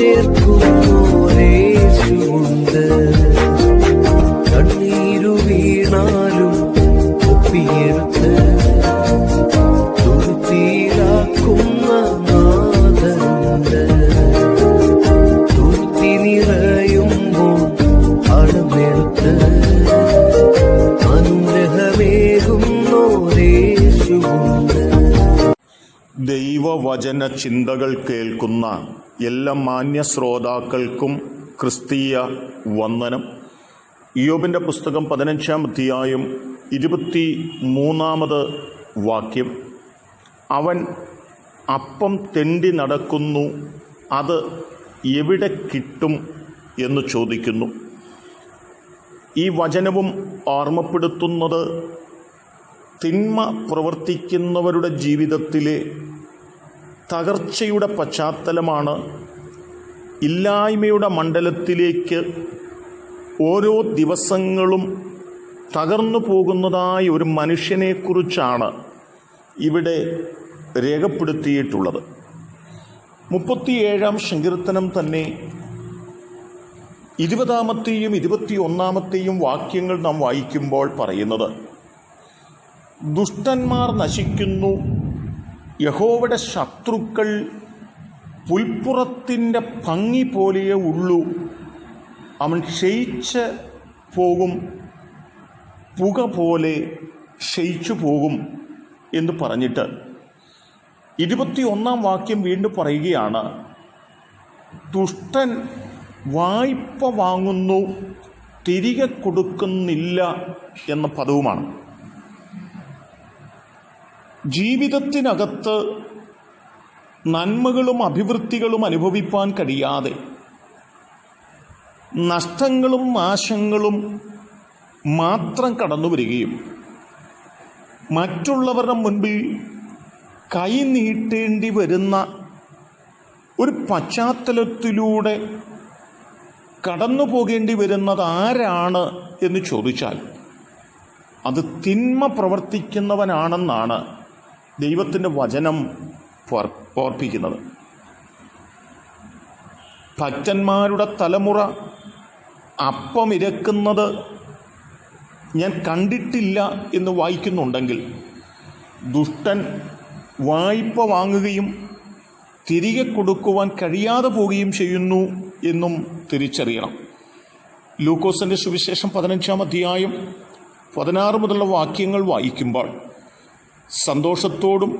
ചേർക്കുന്നോരേശുണ്ട്. കണ്ണീരു വീണാലും ഒപ്പിയെടുത്ത് തുരുത്തിയിലാക്കുന്ന നാഥനുണ്ട്. തുരുത്തി നിറയുമ്പോൾ അളമെടുത്ത് അനുഗ്രഹമേകുന്നോരേശുണ്ട്. ദൈവവചന ചിന്തകൾ കേൾക്കുന്ന എല്ലാ മാന്യ ശ്രോതാക്കൾക്കും ക്രിസ്തീയ വന്ദനം. ഇയ്യോബിൻ്റെ പുസ്തകം 15-ാം അധ്യായം 23-ാമത് വാക്യം. അവൻ അപ്പം തെണ്ടി നടക്കുന്നു, അത് എവിടെ കിട്ടും എന്ന് ചോദിക്കുന്നു. ഈ വചനവും ഓർമ്മപ്പെടുത്തുന്നത് തിന്മ പ്രവർത്തിക്കുന്നവരുടെ ജീവിതത്തിലെ തകർച്ചയുടെ പശ്ചാത്തലമാണ്. ഇല്ലായ്മയുടെ മണ്ഡലത്തിലേക്ക് ഓരോ ദിവസങ്ങളും തകർന്നു പോകുന്നതായ ഒരു മനുഷ്യനെക്കുറിച്ചാണ് ഇവിടെ രേഖപ്പെടുത്തിയിട്ടുള്ളത്. 37-ാം സങ്കീർത്തനം തന്നെ 20-ാമത്തെയും 21-ാമത്തെയും വാക്യങ്ങൾ നാം വായിക്കുമ്പോൾ പറയുന്നത്, ദുഷ്ടന്മാർ നശിക്കുന്നു, യഹോവയുടെ ശത്രുക്കൾ പുൽപ്പുറത്തിൻ്റെ ഭംഗി പോലെയേ ഉള്ളൂ, അവൻ ക്ഷയിച്ച് പോകും, പുക പോലെ ക്ഷയിച്ചു പോകും എന്ന് പറഞ്ഞിട്ട് 21-ാം വാക്യം വീണ്ടും പറയുകയാണ്, ദുഷ്ടൻ വായ്പ വാങ്ങുന്നു, തിരികെ കൊടുക്കുന്നില്ല എന്ന പദവുമാണ്. ജീവിതത്തിനകത്ത് നന്മകളും അഭിവൃദ്ധികളും അനുഭവിപ്പാൻ കഴിയാതെ നഷ്ടങ്ങളും നാശങ്ങളും മാത്രം കടന്നു വരികയും മറ്റുള്ളവരുടെ മുൻപിൽ കൈ നീട്ടേണ്ടി വരുന്ന ഒരു പശ്ചാത്തലത്തിലൂടെ കടന്നു പോകേണ്ടി വരുന്നത് ആരാണ് എന്ന് ചോദിച്ചാൽ അത് തിന്മ പ്രവർത്തിക്കുന്നവനാണെന്നാണ് ദൈവത്തിൻ്റെ വചനം ഓർപ്പിക്കുന്നത്. ഭക്തന്മാരുടെ തലമുറ അപ്പം ഇരക്കുന്നത് ഞാൻ കണ്ടിട്ടില്ല എന്ന് വായിക്കുന്നുണ്ടെങ്കിൽ, ദുഷ്ടൻ വായ്പ വാങ്ങുകയും തിരികെ കൊടുക്കുവാൻ കഴിയാതെ പോവുകയും ചെയ്യുന്നു എന്നും തിരിച്ചറിയണം. ലൂക്കോസിൻ്റെ സുവിശേഷം 15-ാം അധ്യായം 16 മുതലുള്ള വാക്യങ്ങൾ വായിക്കുമ്പോൾ, സന്തോഷത്തോടും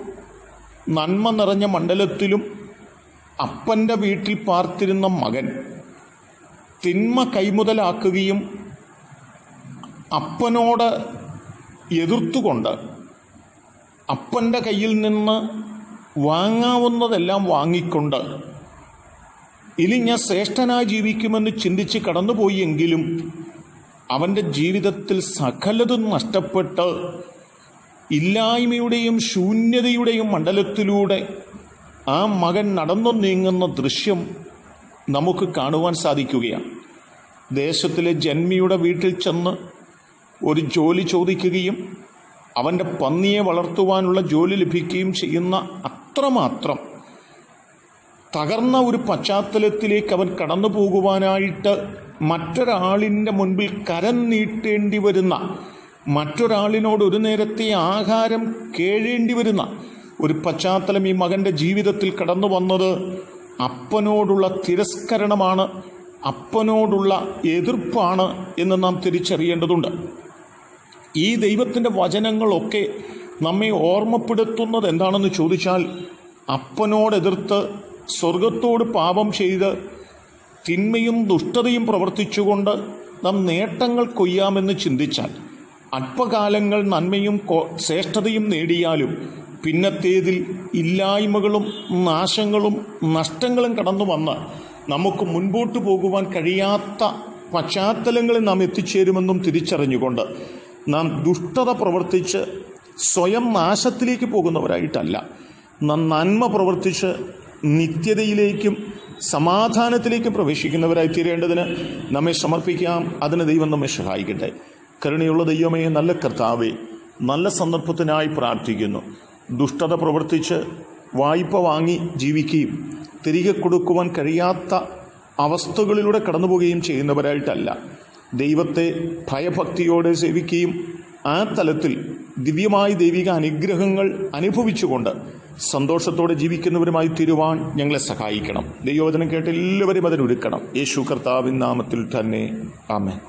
നന്മ നിറഞ്ഞ മണ്ഡലത്തിലും അപ്പൻ്റെ വീട്ടിൽ പാർത്തിരുന്ന മകൻ തിന്മ കൈമുതലാക്കുകയും അപ്പനോട് എതിർത്തുകൊണ്ട് അപ്പൻ്റെ കയ്യിൽ നിന്ന് വാങ്ങാവുന്നതെല്ലാം വാങ്ങിക്കൊണ്ട് ഇനി ഞാൻ ശ്രേഷ്ഠനായി ജീവിക്കുമെന്ന് ചിന്തിച്ച് കടന്നുപോയി എങ്കിലും അവൻ്റെ ജീവിതത്തിൽ സകലതും നഷ്ടപ്പെട്ട് ഇല്ലായ്മയുടെയും ശൂന്യതയുടെയും മണ്ഡലത്തിലൂടെ ആ മകൻ നടന്നു നീങ്ങുന്ന ദൃശ്യം നമുക്ക് കാണുവാൻ സാധിക്കുകയാണ്. ദേശത്തിലെ ജന്മിയുടെ വീട്ടിൽ ചെന്ന് ഒരു ജോലി ചോദിക്കുകയും അവൻ്റെ പന്നിയെ വളർത്തുവാനുള്ള ജോലി ലഭിക്കുകയും ചെയ്യുന്ന അത്രമാത്രം തകർന്ന ഒരു പശ്ചാത്തലത്തിലേക്ക് അവൻ കടന്നു പോകുവാനായിട്ട് മറ്റൊരാളിൻ്റെ മുൻപിൽ കരം നീട്ടേണ്ടി വരുന്ന, മറ്റൊരാളിനോട് ഒരു നേരത്തെ ആഹാരം കേഴേണ്ടി വരുന്ന ഒരു പശ്ചാത്തലം ഈ മകൻ്റെ ജീവിതത്തിൽ കടന്നു വന്നത് അപ്പനോടുള്ള തിരസ്കരണമാണ്, അപ്പനോടുള്ള എതിർപ്പാണ് എന്ന് നാം തിരിച്ചറിയേണ്ടതുണ്ട്. ഈ ദൈവത്തിൻ്റെ വചനങ്ങളൊക്കെ നമ്മെ ഓർമ്മപ്പെടുത്തുന്നത് എന്താണെന്ന് ചോദിച്ചാൽ, അപ്പനോടെതിർത്ത് സ്വർഗത്തോട് പാപം ചെയ്ത് തിന്മയും ദുഷ്ടതയും പ്രവർത്തിച്ചുകൊണ്ട് നാം നേട്ടങ്ങൾ കൊയ്യാമെന്ന് ചിന്തിച്ചാൽ, അല്പകാലങ്ങൾ നന്മയും ശ്രേഷ്ഠതയും നേടിയാലും പിന്നത്തേതിൽ ഇല്ലായ്മകളും നാശങ്ങളും നഷ്ടങ്ങളും കടന്നു വന്ന് നമുക്ക് മുൻപോട്ട് പോകുവാൻ കഴിയാത്ത പശ്ചാത്തലങ്ങളിൽ നാം എത്തിച്ചേരുമെന്നും തിരിച്ചറിഞ്ഞുകൊണ്ട് നാം ദുഷ്ടത പ്രവർത്തിച്ച് സ്വയം നാശത്തിലേക്ക് പോകുന്നവരായിട്ടല്ല, നാം നന്മ പ്രവർത്തിച്ച് നിത്യതയിലേക്കും സമാധാനത്തിലേക്കും പ്രവേശിക്കുന്നവരായി തീരേണ്ടതിന് നമ്മെ സമർപ്പിക്കാം. അതിന് ദൈവം നമ്മെ സഹായിക്കട്ടെ. കരുണയുള്ള ദൈവമേ, നല്ല കർത്താവേ, നല്ല സന്ദർഭത്തിനായി പ്രാർത്ഥിക്കുന്നു. ദുഷ്ടത പ്രവർത്തിച്ച് വായ്പ വാങ്ങി ജീവിക്കുകയും തിരികെ കൊടുക്കുവാൻ കഴിയാത്ത അവസ്ഥകളിലൂടെ കടന്നു പോവുകയും ചെയ്യുന്നവരായിട്ടല്ല, ദൈവത്തെ ഭയഭക്തിയോടെ സേവിക്കുകയും ആ തലത്തിൽ ദിവ്യമായ ദൈവിക അനുഗ്രഹങ്ങൾ അനുഭവിച്ചുകൊണ്ട് സന്തോഷത്തോടെ ജീവിക്കുന്നവരുമായി തീരുവാൻ ഞങ്ങളെ സഹായിക്കണം. ദൈവവചനം കേട്ട് എല്ലാവരും അതിനൊരുക്കണം. യേശു കർത്താവിൻ നാമത്തിൽ തന്നെ ആമേൻ.